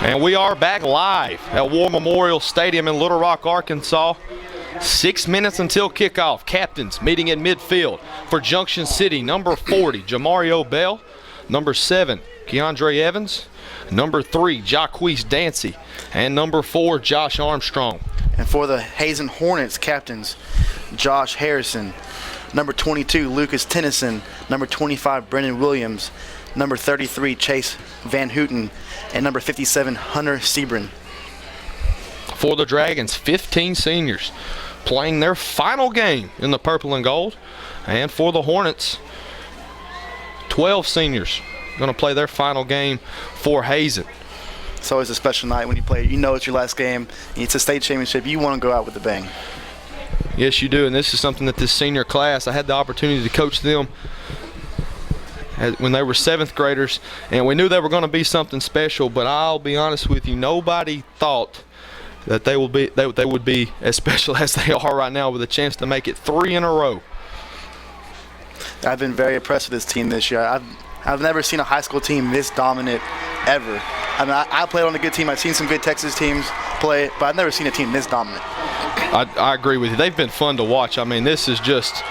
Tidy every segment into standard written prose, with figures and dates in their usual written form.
And we are back live at War Memorial Stadium in Little Rock, Arkansas. 6 minutes until kickoff. Captains meeting in midfield for Junction City. Number 40, Jamario Bell. Number 7, Keandre Evans. Number 3, Jacquees Dancy. And number 4, Josh Armstrong. And for the Hazen Hornets, captains, Josh Harrison. Number 22, Lucas Tennyson. Number 25, Brendan Williams. Number 33, Chase Van Houten. And number 57, Hunter Sebring. For the Dragons, 15 seniors playing their final game in the purple and gold. And for the Hornets, 12 seniors going to play their final game for Hazen. It's always a special night when you play. You know it's your last game. It's a state championship. You want to go out with a bang. Yes, you do, and this is something that this senior class, I had the opportunity to coach them when they were 7th graders, and we knew they were going to be something special, but I'll be honest with you, nobody thought that they would be as special as they are right now with a chance to make it 3 in a row. I've been very impressed with this team this year. I've never seen a high school team this dominant ever. I mean, I played on a good team. I've seen some good Texas teams play, but I've never seen a team this dominant. I agree with you. They've been fun to watch. I mean, this is just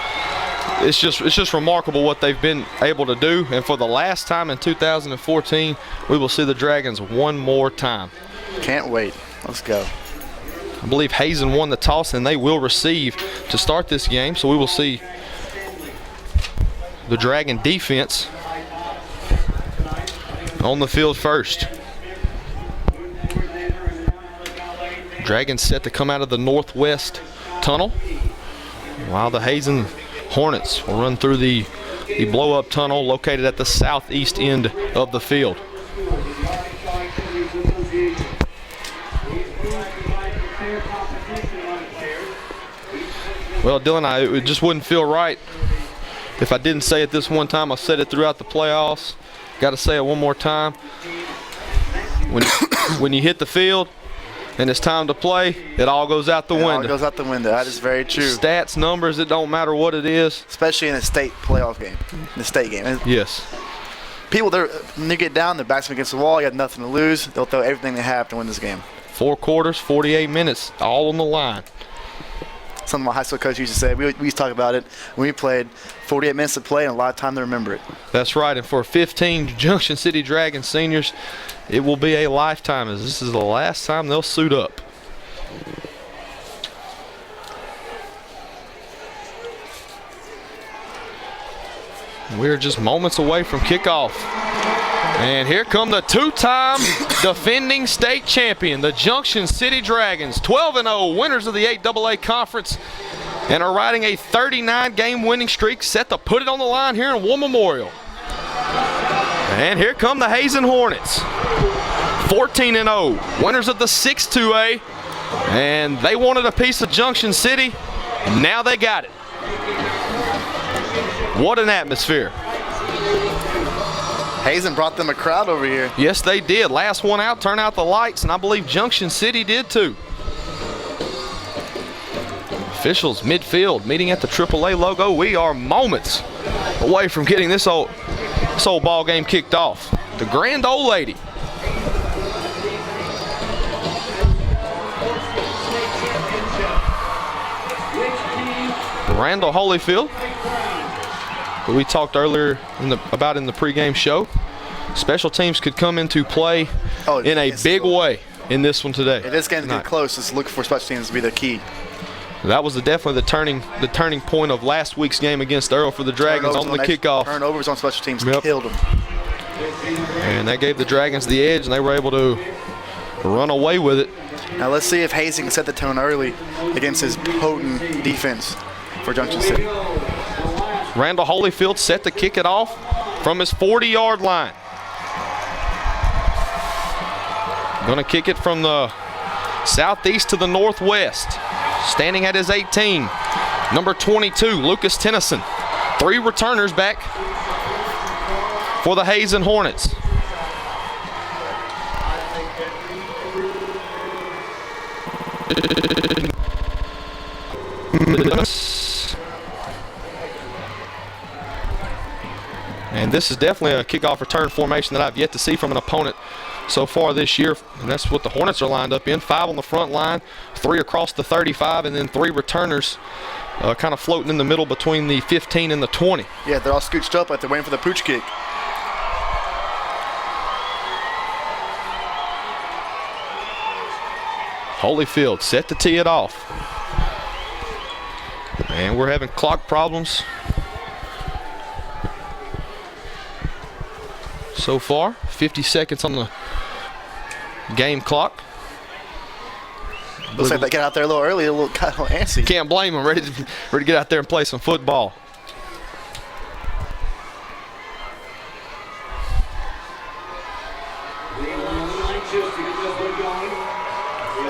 it's just remarkable what they've been able to do. And for the last time in 2014, we will see the Dragons one more time. Can't wait. Let's go. I believe Hazen won the toss, and they will receive to start this game. So we will see the Dragon defense on the field first. Dragons set to come out of the northwest tunnel, while the Hazen Hornets will run through the blow-up tunnel located at the southeast end of the field. Well, Dylan, it just wouldn't feel right if I didn't say it this one time. I said it throughout the playoffs. Got to say it one more time. When you hit the field and it's time to play, it all goes out the window. It all goes out the window. That is very true. Stats, numbers, it don't matter what it is. Especially in a state playoff game, the state game. Yes. People, when they get down, their backs against the wall, you have nothing to lose. They'll throw everything they have to win this game. 4 quarters, 48 minutes, all on the line. Something my high school coach used to say. We used to talk about it when we played. 48 minutes to play and a lot of time to remember it. That's right, and for 15 Junction City Dragons seniors, it will be a lifetime, as this is the last time they'll suit up. We're just moments away from kickoff. And here come the 2-time defending state champion, the Junction City Dragons, 12-0 winners of the 8AA conference, and are riding a 39-game winning streak, set to put it on the line here in War Memorial. And here come the Hazen Hornets, 14-0 winners of the 6-2A, and they wanted a piece of Junction City, and now they got it. What an atmosphere. Hazen brought them a crowd over here. Yes, they did. Last one out, turn out the lights, and I believe Junction City did too. Officials midfield meeting at the AAA logo. We are moments away from getting this old ball game kicked off. The grand old lady. Randall Holyfield, who we talked earlier about in the pregame show. Special teams could come into play in a big way in this one today. If this game's getting close, let's look for special teams to be the key. That was definitely the turning point of last week's game against Earl for the Dragons on the kickoff. Turnovers on special teams killed them. And that gave the Dragons the edge, and they were able to run away with it. Now let's see if Hazen can set the tone early against his potent defense for Junction City. Randall Holyfield set to kick it off from his 40-yard line. Going to kick it from the southeast to the northwest. Standing at his 18, number 22, Lucas Tennyson. 3 returners back for the Hazen Hornets. And this is definitely a kickoff return formation that I've yet to see from an opponent so far this year, and that's what the Hornets are lined up in. 5 on the front line, 3 across the 35, and then 3 returners kind of floating in the middle between the 15 and the 20. Yeah, they're all scooched up like they're waiting for the pooch kick. Holyfield set to tee it off. And we're having clock problems so far. 50 seconds on the game clock. Looks like they got out there a little early, got a little antsy. Can't blame them. Ready to get out there and play some football.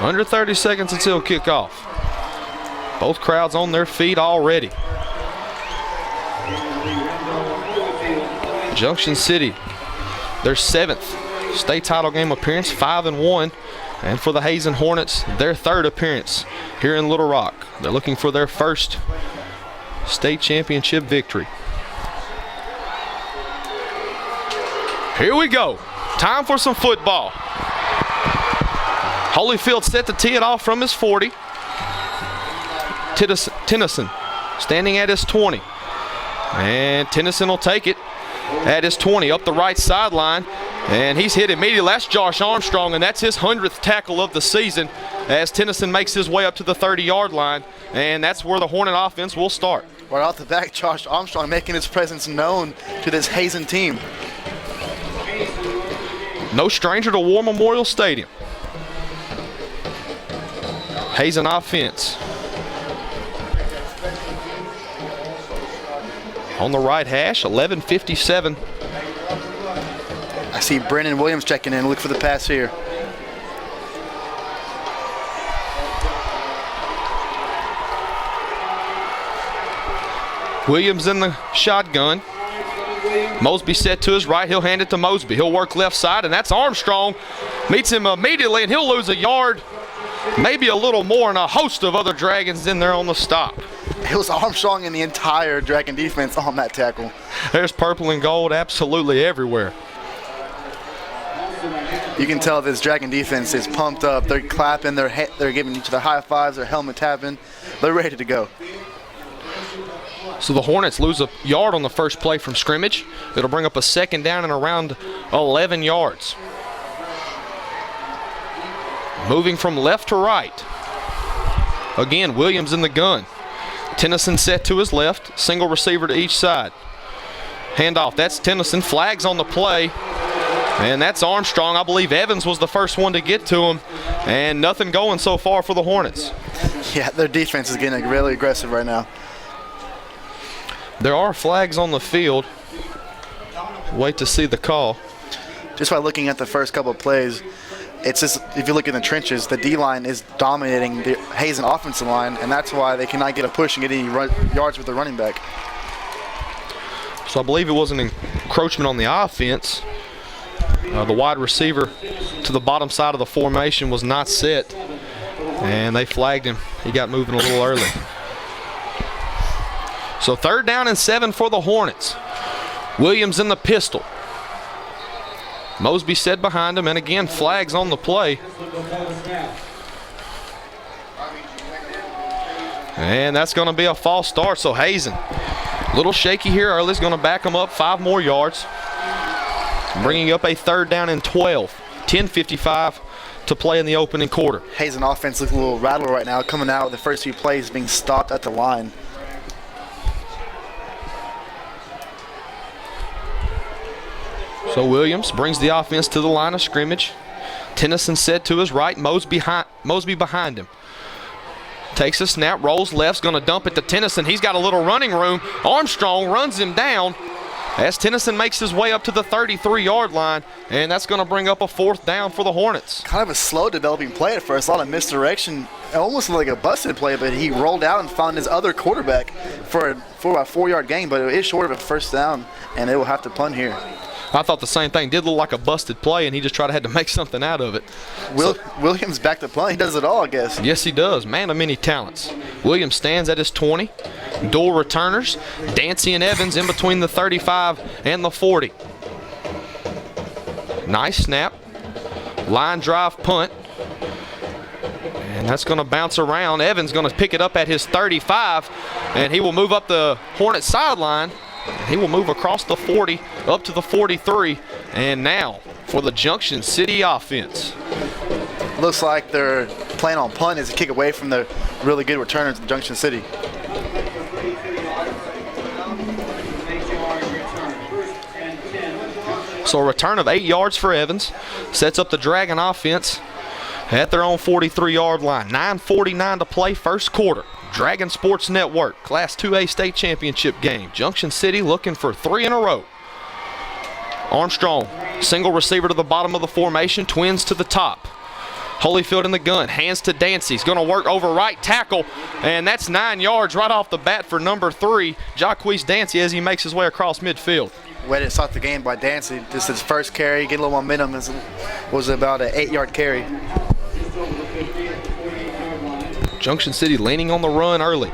Under 30 seconds until kickoff. Both crowds on their feet already. Junction City, their 7th state title game appearance, 5-1. And for the Hazen Hornets, their 3rd appearance here in Little Rock. They're looking for their first state championship victory. Here we go. Time for some football. Holyfield set to tee it off from his 40. Tennyson standing at his 20. And Tennyson will take it at his 20 up the right sideline. And he's hit immediately. That's Josh Armstrong, and that's his 100th tackle of the season as Tennyson makes his way up to the 30-yard line. And that's where the Hornet offense will start. Right off the back, Josh Armstrong making his presence known to this Hazen team. No stranger to War Memorial Stadium. Hazen offense. On the right hash, 11:57. I see Brennan Williams checking in. Look for the pass here. Williams in the shotgun. Mosby set to his right. He'll hand it to Mosby. He'll work left side, and that's Armstrong. Meets him immediately, and he'll lose a yard, maybe a little more, and a host of other Dragons in there on the stop. It was Armstrong and the entire Dragon defense on that tackle. There's purple and gold absolutely everywhere. You can tell this Dragon defense is pumped up. They're clapping, they're giving each other high fives, their helmet tapping. They're ready to go. So the Hornets lose a yard on the first play from scrimmage. It'll bring up a 2nd down and around 11 yards. Moving from left to right. Again, Williams in the gun. Tennyson set to his left, single receiver to each side. Handoff, that's Tennyson, flags on the play, and that's Armstrong. I believe Evans was the first one to get to him, and nothing going so far for the Hornets. Yeah, their defense is getting really aggressive right now. There are flags on the field. Wait to see the call. Just by looking at the first couple of plays, it's just, if you look in the trenches, the D-line is dominating the Hazen offensive line, and that's why they cannot get a push and get any yards with their running back. So I believe it was an encroachment on the offense. The wide receiver to the bottom side of the formation was not set, and they flagged him. He got moving a little early. So 3rd down and 7 for the Hornets. Williams in the pistol. Mosby set behind him, and again, flags on the play. And that's going to be a false start, so Hazen, a little shaky here early, is going to back him up 5 more yards, bringing up a 3rd down and 12. 10:55 to play in the opening quarter. Hazen offense looks a little rattled right now, coming out with the first few plays being stopped at the line. So Williams brings the offense to the line of scrimmage. Tennyson set to his right, Mosby behind him. Takes a snap, rolls left's going to dump it to Tennyson. He's got a little running room. Armstrong runs him down as Tennyson makes his way up to the 33-yard line, and that's going to bring up a 4th down for the Hornets. Kind of a slow developing play at first, a lot of misdirection. It almost looked like a busted play, but he rolled out and found his other quarterback for a 4-yard gain, but it is short of a 1st down, and they will have to punt here. I thought the same thing. Did look like a busted play, and he just had to make something out of it. Williams back to punt. He does it all, I guess. Yes, he does. Man of many talents. Williams stands at his 20. Dual returners. Dancy and Evans in between the 35 and the 40. Nice snap. line drive punt. And that's going to bounce around. Evans going to pick it up at his 35, and he will move up the Hornets sideline. He will move across the 40 up to the 43. And now for the Junction City offense. Looks like they're playing on punt as a kick away from the really good returners in Junction City. So a return of 8 yards for Evans sets up the Dragon offense at their own 43-yard line. 9:49 to play, first quarter. Dragon Sports Network, Class 2A state championship game. Junction City looking for 3 in a row. Armstrong, single receiver to the bottom of the formation, twins to the top. Holyfield in the gun, hands to Dancy. He's going to work over right tackle, and that's 9 yards right off the bat for number 3, Jacquees Dancy, as he makes his way across midfield. Way to start the game by Dancy. This is his first carry, get a little momentum. It was about an 8-yard carry. Junction City leaning on the run early.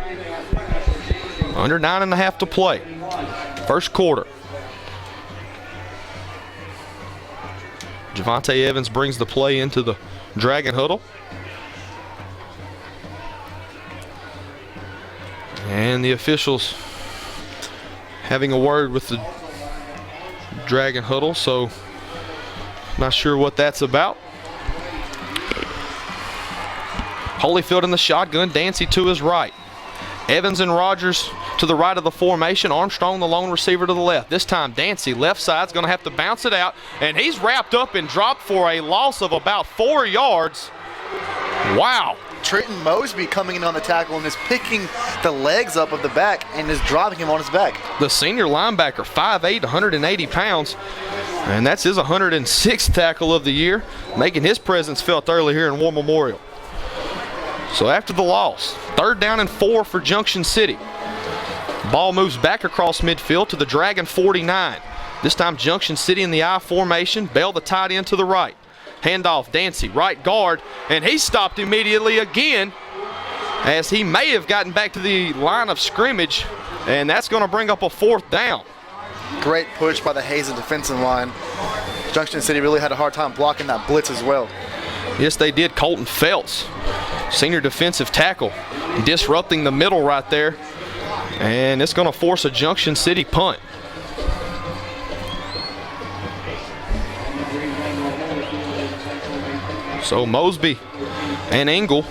Under 9.5 to play. First quarter. Javante Evans brings the play into the Dragon huddle. And the officials having a word with the Dragon huddle, so not sure what that's about. Holyfield in the shotgun, Dancy to his right. Evans and Rogers to the right of the formation. Armstrong, the lone receiver, to the left. This time, Dancy, left side's going to have to bounce it out, and he's wrapped up and dropped for a loss of about 4 yards. Wow. Trenton Mosby coming in on the tackle and is picking the legs up of the back and is dropping him on his back. The senior linebacker, 5'8", 180 pounds, and that's his 106th tackle of the year, making his presence felt early here in War Memorial. So after the loss, 3rd down and 4 for Junction City. Ball moves back across midfield to the Dragon 49. This time Junction City in the I formation. Bell, the tight end, to the right. Handoff, Dancy, right guard, and he stopped immediately again as he may have gotten back to the line of scrimmage, and that's going to bring up a 4th down. Great push by the Hazen defensive line. Junction City really had a hard time blocking that blitz as well. Yes, they did. Colton Feltz, senior defensive tackle, disrupting the middle right there, and it's going to force a Junction City punt. So Mosby and Engel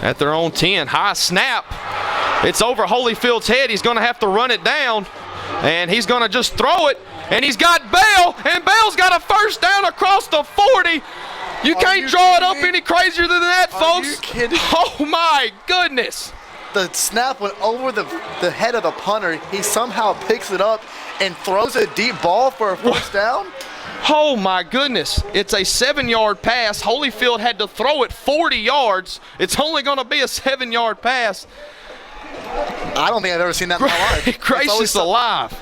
at their own 10. High snap. It's over Holyfield's head. He's going to have to run it down, and he's going to just throw it, and he's got Bell, and Bell's got a 1st down across the 40. You can't draw it up any crazier than that, folks. Are you kidding? Oh, my goodness. The snap went over the head of the punter. He somehow picks it up and throws a deep ball for a 1st down. Oh, my goodness. It's a 7-yard pass. Holyfield had to throw it 40 yards. It's only going to be a 7-yard pass. I don't think I've ever seen that in my life. Gracious alive.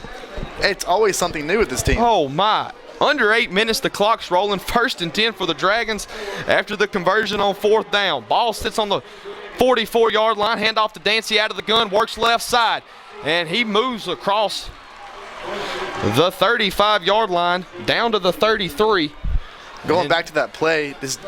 It's always something new with this team. Oh, my. Under 8 minutes, the clock's rolling. 1st and 10 for the Dragons after the conversion on 4th down. Ball sits on the 44-yard line. Handoff to Dancy out of the gun. Works left side. And he moves across the 35-yard line down to the 33. Going back to that play, this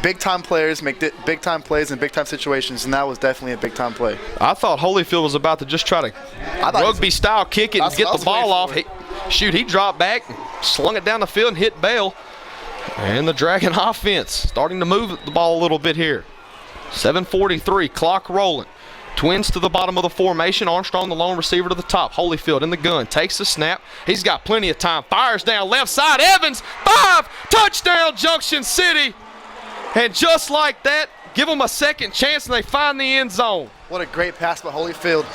big-time players make big-time plays in big-time situations, and that was definitely a big-time play. I thought Holyfield was about to just try to rugby-style kick it and get the ball off. He dropped back, slung it down the field, and hit Bell. And the Dragon offense starting to move the ball a little bit here. 7:43, clock rolling. Twins to the bottom of the formation. Armstrong, the lone receiver, to the top. Holyfield in the gun. Takes the snap. He's got plenty of time. Fires down left side. Evans, 5. Touchdown, Junction City. And just like that, give them a second chance, and they find the end zone. What a great pass by Holyfield.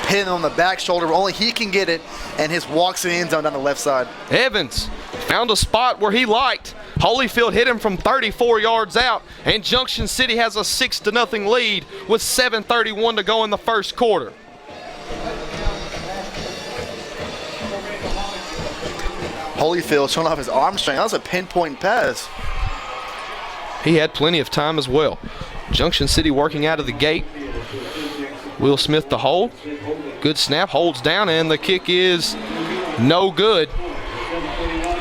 Pin on the back shoulder. Only he can get it, and his walks in the end zone down the left side. Evans found a spot where he liked. Holyfield hit him from 34 yards out, and Junction City has a 6-0 lead with 7:31 to go in the first quarter. Holyfield showing off his arm strength. That was a pinpoint pass. He had plenty of time as well. Junction City working out of the gate. Will Smith the hold. Good snap, holds down, and the kick is no good.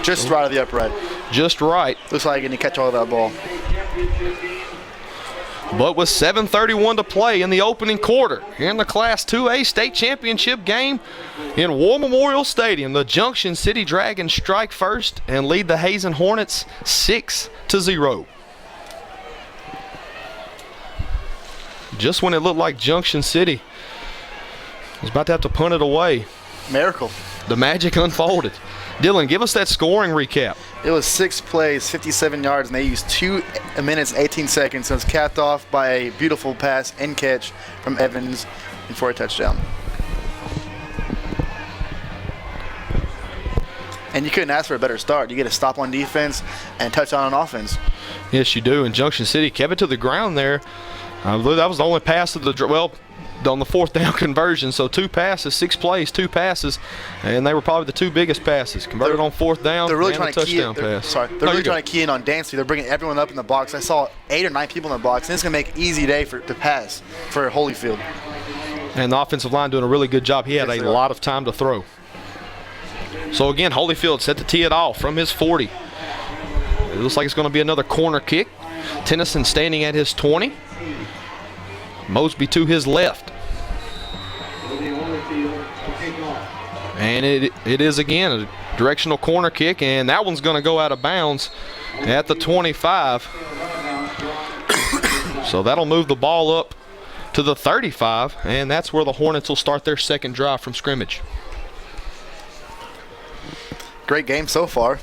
Just right of the upright. just right. Looks like he can catch all that ball. But with 7:31 to play in the opening quarter here in the Class 2A state championship game in War Memorial Stadium, the Junction City Dragons strike first and lead the Hazen Hornets 6-0. Just when it looked like Junction City was about to have to punt it away, Miracle. the magic unfolded. Dylan, give us that scoring recap. It was 6 plays, 57 yards, and they used 2 minutes, 18 seconds. And it was capped off by a beautiful pass and catch from Evans for a touchdown. And you couldn't ask for a better start. You get a stop on defense and touchdown on offense. Yes, you do. And Junction City kept it to the ground there. I believe that was the only pass of the on the 4th down conversion. So 2 passes, 6 plays, 2 passes, and they were probably the 2 biggest passes converted on 4th down. They're really and trying the to key touchdown in, pass. they're really trying to key in on Dancy. They're bringing everyone up in the box. I saw 8 or 9 people in the box, and it's going to make an easy day to pass for Holyfield. And the offensive line doing a really good job. He had a lot of time to throw. So again, Holyfield set to tee it off from his 40. It looks like it's going to be another corner kick. Tennyson standing at his 20. Mosby to his left. And it is again a directional corner kick, and that one's going to go out of bounds at the 25. So that'll move the ball up to the 35, and that's where the Hornets will start their second drive from scrimmage. Great game so far.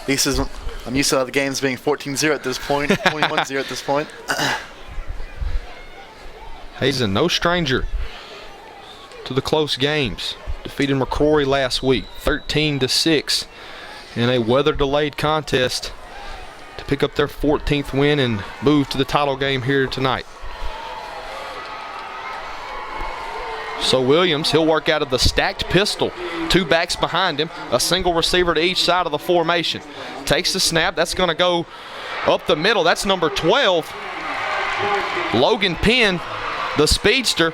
I'm used to the games being 14-0 at this point, 21-0 at this point. Hazen, no stranger to the close games. Defeated McCrory last week, 13-6 in a weather-delayed contest to pick up their 14th win and move to the title game here tonight. So Williams, he'll work out of the stacked pistol. 2 backs behind him, a single receiver to each side of the formation. Takes the snap. That's going to go up the middle. That's number 12, Logan Penn, the speedster.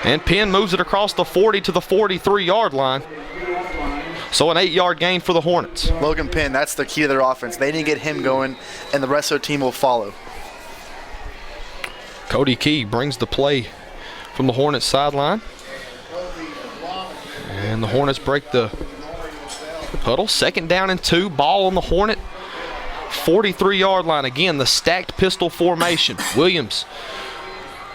And Penn moves it across the 40 to the 43-yard line. So an 8-yard gain for the Hornets. Logan Penn, that's the key to their offense. They need to get him going, and the rest of their team will follow. Cody Key brings the play from the Hornets sideline. And the Hornets break the huddle. 2nd down and 2. Ball on the Hornet 43-yard line. Again, the stacked pistol formation. Williams.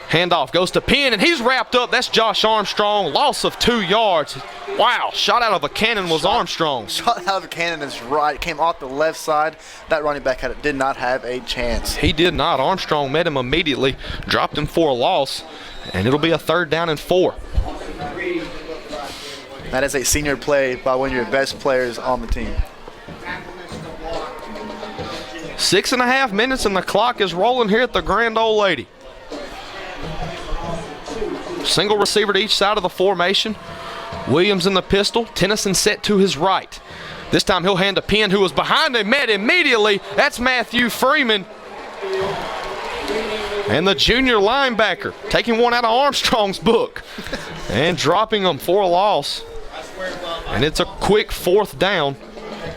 Handoff goes to Penn, and he's wrapped up. That's Josh Armstrong. Loss of 2 yards. Wow, shot out of a cannon was Armstrong. Shot out of a cannon is right. Came off the left side. That running back did not have a chance. He did not. Armstrong met him immediately, dropped him for a loss, and it'll be a 3rd down and 4. That is a senior play by one of your best players on the team. 6.5 minutes, and the clock is rolling here at the Grand Ole Lady. Single receiver to each side of the formation. Williams in the pistol. Tennyson set to his right. This time he'll hand to Penn, who was behind him, met immediately. That's Matthew Freeman. And the junior linebacker taking one out of Armstrong's book and dropping him for a loss. And it's a quick 4th down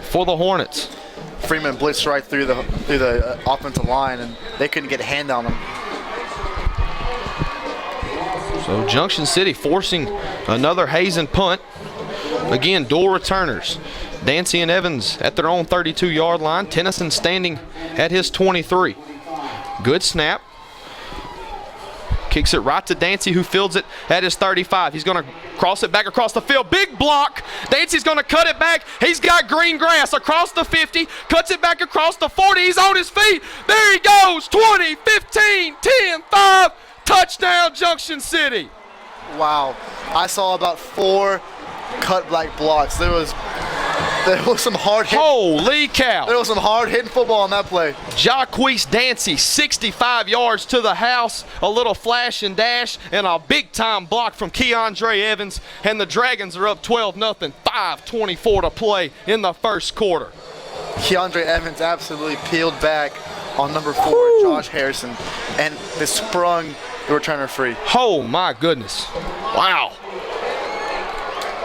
for the Hornets. Freeman blitzed right through the offensive line, and they couldn't get a hand on him. So Junction City forcing another Hazen punt. Again, dual returners. Dancy and Evans at their own 32-yard line. Tennyson standing at his 23. Good snap. Kicks it right to Dancy, who fields it at his 35. He's going to cross it back across the field. Big block. Dancy's going to cut it back. He's got green grass across the 50. Cuts it back across the 40. He's on his feet. There he goes. 20, 15, 10, 5. Touchdown, Junction City. Wow. I saw about 4 cut black blocks. There was some hard hitting. Holy cow. There was some hard hitting football on that play. Jacquees Dancy, 65 yards to the house, a little flash and dash, and a big-time block from Keandre Evans, and the Dragons are up 12-0, 5:24 to play in the first quarter. Keandre Evans absolutely peeled back on number 4, Josh Harrison, and they sprung the returner free. Oh, my goodness. Wow.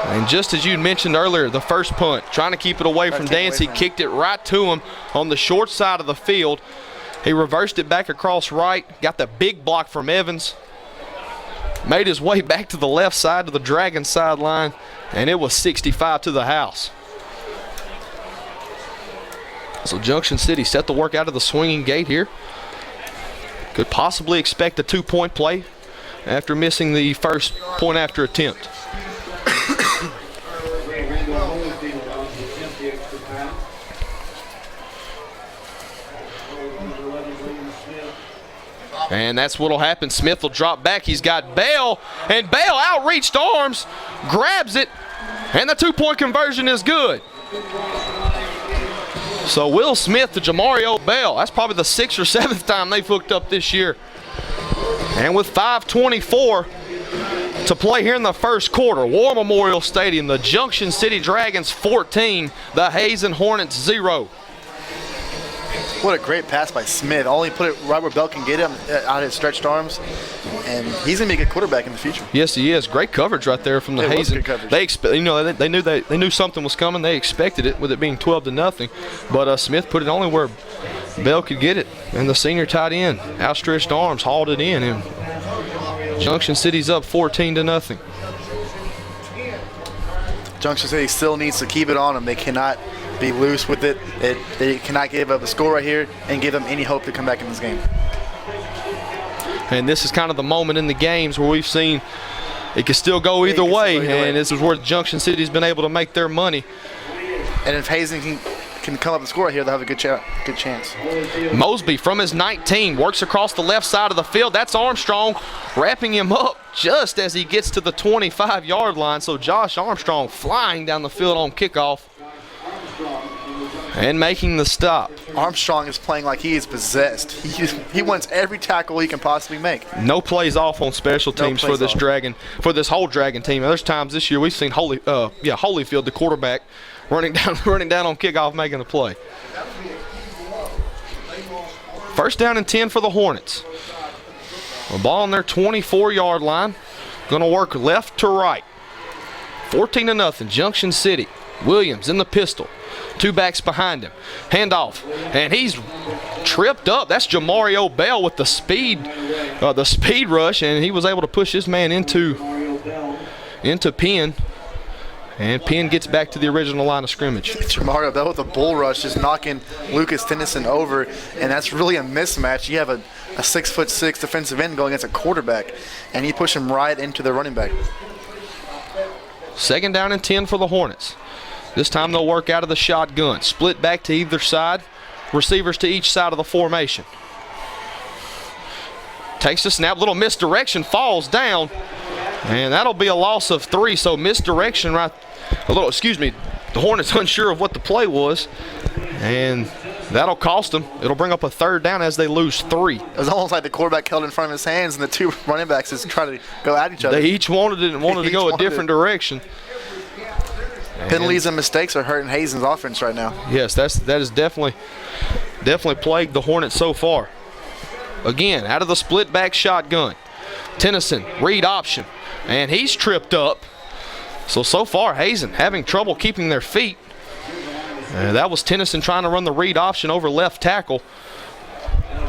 And just as you mentioned earlier, the first punt, trying to keep it away from Dancy, kicked it right to him on the short side of the field. He reversed it back across right, got the big block from Evans, made his way back to the left side of the Dragon sideline, and it was 65 to the house. So Junction City set to work out of the swinging gate here. Could possibly expect a 2-point play after missing the first point after attempt. And that's what'll happen. Smith will drop back. He's got Bell, and Bell outreached arms, grabs it, and the 2-point conversion is good. So Will Smith to Jamario Bell. That's probably the 6th or 7th time they've hooked up this year. And with 5:24 to play here in the first quarter, War Memorial Stadium, the Junction City Dragons 14, the Hazen Hornets 0. What a great pass by Smith. Only put it right where Bell can get him out of his stretched arms. And he's going to be a good quarterback in the future. Yes, he is. Great coverage right there from the Hazen. Good coverage. They knew something was coming. They expected it with it being 12-0. But Smith put it only where Bell could get it. And the senior tight end, outstretched arms, hauled it in. And Junction City's up 14-0. Junction City still needs to keep it on them. They cannot be loose with it. They cannot give up a score right here and give them any hope to come back in this game. And this is kind of the moment in the games where we've seen it can still go either way. And this is where Junction City's been able to make their money. And if Hazen can come up and score right here, they'll have a good chance. Mosby from his 19 works across the left side of the field. That's Armstrong wrapping him up just as he gets to the 25-yard line. So Josh Armstrong flying down the field on kickoff and making the stop. Armstrong is playing like he is possessed. He wants every tackle he can possibly make. No plays off on special teams for this whole Dragon team. There's times this year we've seen Holyfield, the quarterback, running down on kickoff, making the play. First down and 10 for the Hornets. A ball on their 24-yard line. Going to work left to right. 14-0, Junction City. Williams in the pistol. 2 backs behind him. Handoff, and he's tripped up. That's Jamario Bell with the speed rush, and he was able to push his man into Penn. And Penn gets back to the original line of scrimmage. Jamario Bell with a bull rush, just knocking Lucas Tennyson over, and that's really a mismatch. You have a 6'6" defensive end going against a quarterback, and he pushed him right into the running back. Second down and 10 for the Hornets. This time they'll work out of the shotgun. Split back to either side. Receivers to each side of the formation. Takes the snap. Little misdirection. Falls down. And that'll be a loss of 3. So misdirection right. The Hornets unsure of what the play was. And that'll cost them. It'll bring up a 3rd down as they lose 3. It was almost like the quarterback held in front of his hands and the 2 running backs just trying to go at each other. They each wanted to go a different direction. Penalties and mistakes are hurting Hazen's offense right now. Yes, that is definitely plagued the Hornets so far. Again, out of the split back shotgun. Tennyson, read option, and he's tripped up. So far, Hazen having trouble keeping their feet. That was Tennyson trying to run the read option over left tackle.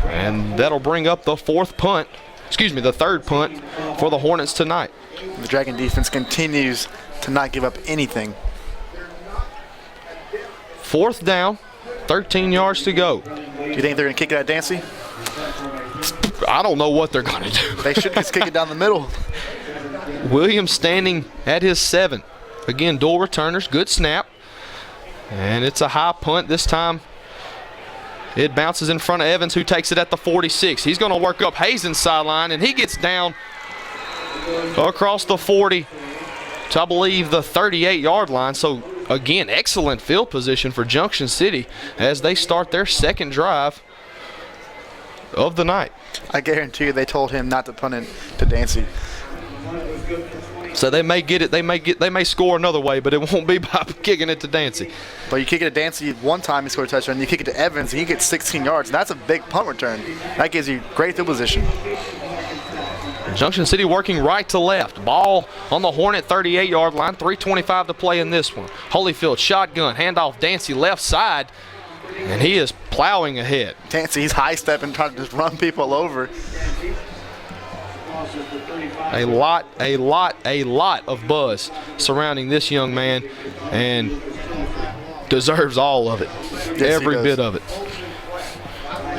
And that'll bring up the 3rd punt for the Hornets tonight. The Dragon defense continues to not give up anything. 4th down, 13 yards to go. Do you think they're going to kick it at Dancy? I don't know what they're going to do. They should just kick it down the middle. Williams standing at his 7. Again, dual returners, good snap. And it's a high punt this time. It bounces in front of Evans, who takes it at the 46. He's going to work up Hazen's sideline, and he gets down across the 40 to, I believe, the 38-yard line. So, again, excellent field position for Junction City as they start their 2nd drive of the night. I guarantee you they told him not to punt it to Dancy. So they may get it. They may score another way, but it won't be by kicking it to Dancy. But you kick it to Dancy one time, he scored a touchdown. You kick it to Evans, and he gets 16 yards. And that's a big punt return. That gives you great field position. Junction City working right to left. Ball on the Hornet 38-yard line. 3:25 to play in this one. Holyfield shotgun. Handoff Dancy left side. And he is plowing ahead. Dancy, he's high-stepping, trying to just run people over. A lot of buzz surrounding this young man, and deserves all of it. Yes, every bit of it.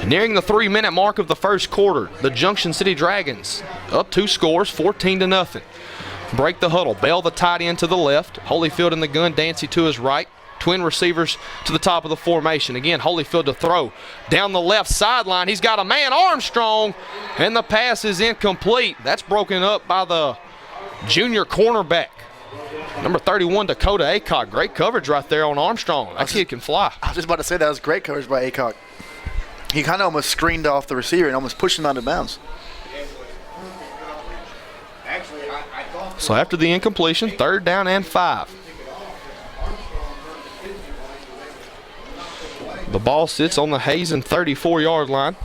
Nearing the 3-minute mark of the first quarter, the Junction City Dragons up 2 scores, 14-0. Break the huddle. Bell, the tight end, to the left. Holyfield in the gun. Dancy to his right. Twin receivers to the top of the formation. Again, Holyfield to throw. Down the left sideline, he's got a man, Armstrong, and the pass is incomplete. That's broken up by the junior cornerback. Number 31, Dakota Aycock. Great coverage right there on Armstrong. That kid can fly. I was just about to say that was great coverage by Aycock. He kind of almost screened off the receiver and almost pushed him out of bounds. So after the incompletion, 3rd down and 5. The ball sits on the Hazen 34-yard line.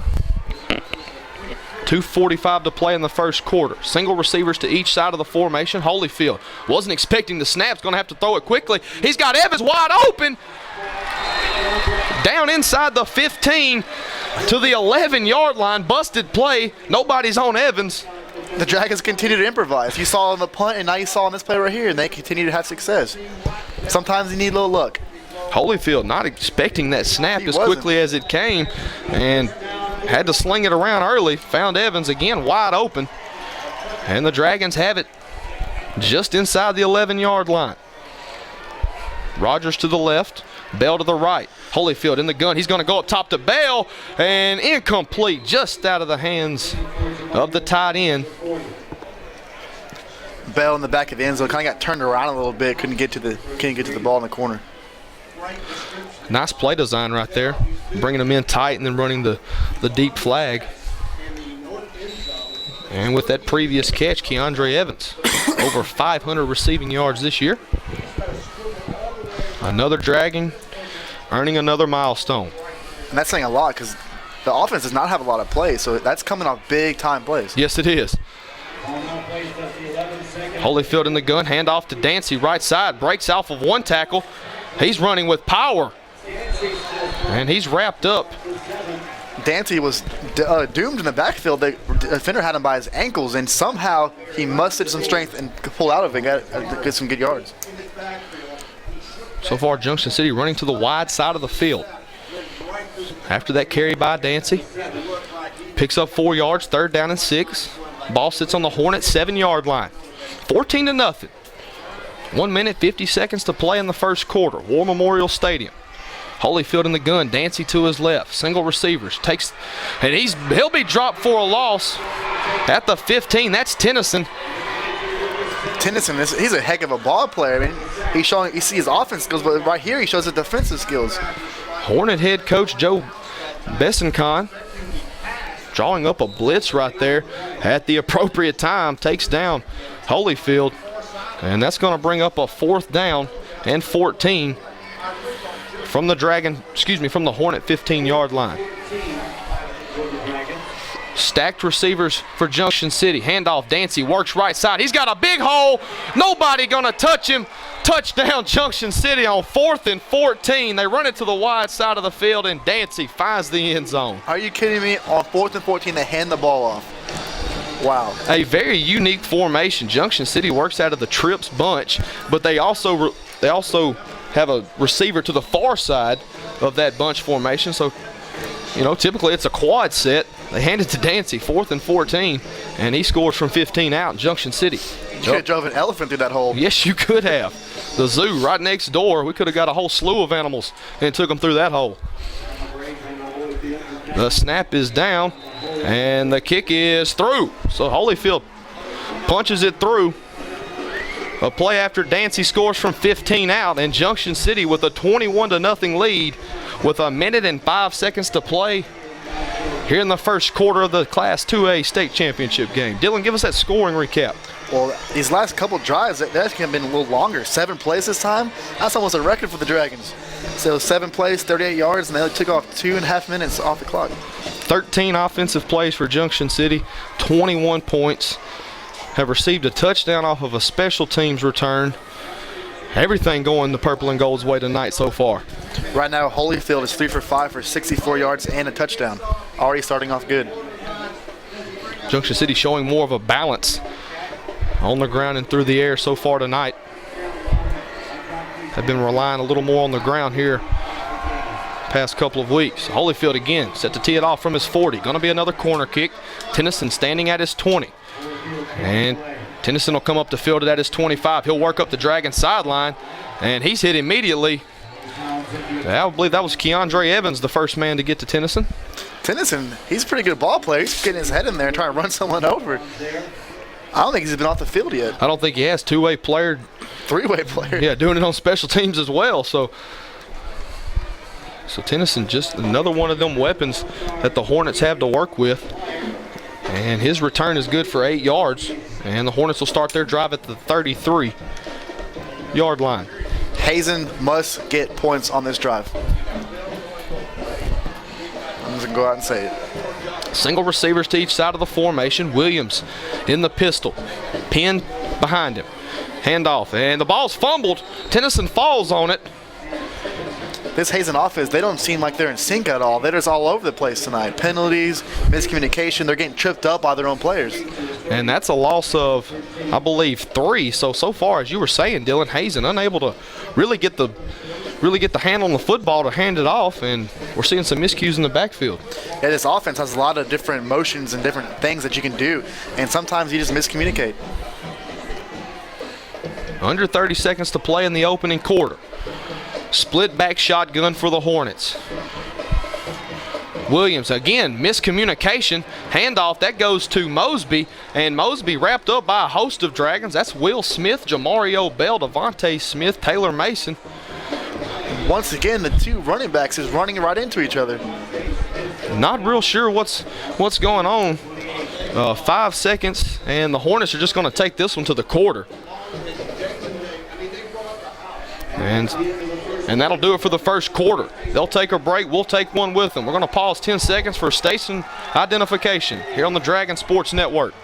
2:45 to play in the first quarter. Single receivers to each side of the formation. Holyfield wasn't expecting the snaps, going to have to throw it quickly. He's got Evans wide open. Down inside the 15 to the 11-yard line. Busted play. Nobody's on Evans. The Dragons continue to improvise. You saw on the punt, and now you saw on this play right here, and they continue to have success. Sometimes you need a little luck. Holyfield not expecting that snap as quickly as it came, and had to sling it around early. Found Evans again wide open, and the Dragons have it just inside the 11-yard line. Rogers to the left, Bell to the right. Holyfield in the gun. He's going to go up top to Bell, and incomplete, just out of the hands of the tight end. Bell in the back of the end zone kind of got turned around a little bit. Couldn't get to the ball in the corner. Nice play design right there, bringing them in tight and then running the deep flag. And with that previous catch, Keandre Evans, over 500 receiving yards this year. Another Dragon earning another milestone. And that's saying a lot because the offense does not have a lot of plays, so that's coming off big-time plays. Yes, it is. Holyfield in the gun, handoff to Dancy, right side, breaks off of one tackle. He's running with power, and he's wrapped up. Dancy was doomed in the backfield. The defender had him by his ankles, and somehow he mustered some strength and pulled out of it and get some good yards. So far, Junction City running to the wide side of the field. After that carry by Dancy, picks up 4 yards, 3rd down and 6. Ball sits on the Hornet 7-yard line. 14-0. 1 minute, 50 seconds to play in the first quarter. War Memorial Stadium. Holyfield in the gun. Dancy to his left. Single receivers. And he'll be dropped for a loss at the 15. That's Tennyson. He's a heck of a ball player. I mean, you see his offense skills, but right here he shows his defensive skills. Hornet head coach Joe Bessencon drawing up a blitz right there at the appropriate time. Takes down Holyfield. And that's going to bring up a 4th down and 14 from the from the Hornet 15-yard line. Stacked receivers for Junction City. Handoff, Dancy works right side. He's got a big hole. Nobody going to touch him. Touchdown Junction City on 4th and 14. They run it to the wide side of the field, and Dancy finds the end zone. Are you kidding me? On 4th and 14, they hand the ball off. Wow. A very unique formation. Junction City works out of the trips bunch, but they also have a receiver to the far side of that bunch formation. So, typically it's a quad set. They hand it to Dancy, 4th and 14, and he scores from 15 out in Junction City. You could have drove an elephant through that hole. Yes, you could have. The zoo right next door. We could have got a whole slew of animals and took them through that hole. The snap is down, and the kick is through. So Holyfield punches it through. A play after Dancy scores from 15 out, and Junction City with a 21-0 lead with 1 minute and 5 seconds to play here in the first quarter of the Class 2A state championship game. Dylan, give us that scoring recap. Well, these last couple drives, that have been a little longer. 7 plays this time. That's almost a record for the Dragons. So 7 plays, 38 yards, and they only took off 2.5 minutes off the clock. 13 offensive plays for Junction City, 21 points. Have received a touchdown off of a special teams return. Everything going the purple and gold's way tonight so far. Right now, Holyfield is 3 for 5 for 64 yards and a touchdown. Already starting off good. Junction City showing more of a balance on the ground and through the air so far tonight. Have been relying a little more on the ground here past couple of weeks. Holyfield again set to tee it off from his 40. Going to be another corner kick. Tennyson standing at his 20. And Tennyson will come up the field at his 25. He'll work up the Dragon sideline, and he's hit immediately. I believe that was Keandre Evans, the first man to get to Tennyson. Tennyson, he's a pretty good ball player. He's getting his head in there and trying to run someone over. I don't think he's been off the field yet. I don't think he has. Two-way player. Three-way player. Yeah, doing it on special teams as well. So Tennyson, just another one of them weapons that the Hornets have to work with. And his return is good for 8 yards. And the Hornets will start their drive at the 33-yard line. Hazen must get points on this drive. I'm just going to go out and say it. Single receivers to each side of the formation. Williams in the pistol. Pinned behind him. Handoff. And the ball's fumbled. Tennyson falls on it. This Hazen offense, they don't seem like they're in sync at all. They're just all over the place tonight. Penalties, miscommunication. They're getting tripped up by their own players. And that's a loss of, I believe, 3. So far, as you were saying, Dylan, Hazen unable to really get the hand on the football to hand it off, and we're seeing some miscues in the backfield. Yeah, this offense has a lot of different motions and different things that you can do, and sometimes you just miscommunicate. Under 30 seconds to play in the opening quarter. Split back shotgun for the Hornets. Williams, again, miscommunication. Handoff, that goes to Mosby, and Mosby wrapped up by a host of Dragons. That's Will Smith, Jamario Bell, Devontae Smith, Taylor Mason. Once again, the two running backs is running right into each other. Not real sure what's going on. 5 seconds, and the Hornets are just going to take this one to the quarter. And that'll do it for the first quarter. They'll take a break. We'll take one with them. We're going to pause 10 seconds for station identification here on the Dragon Sports Network.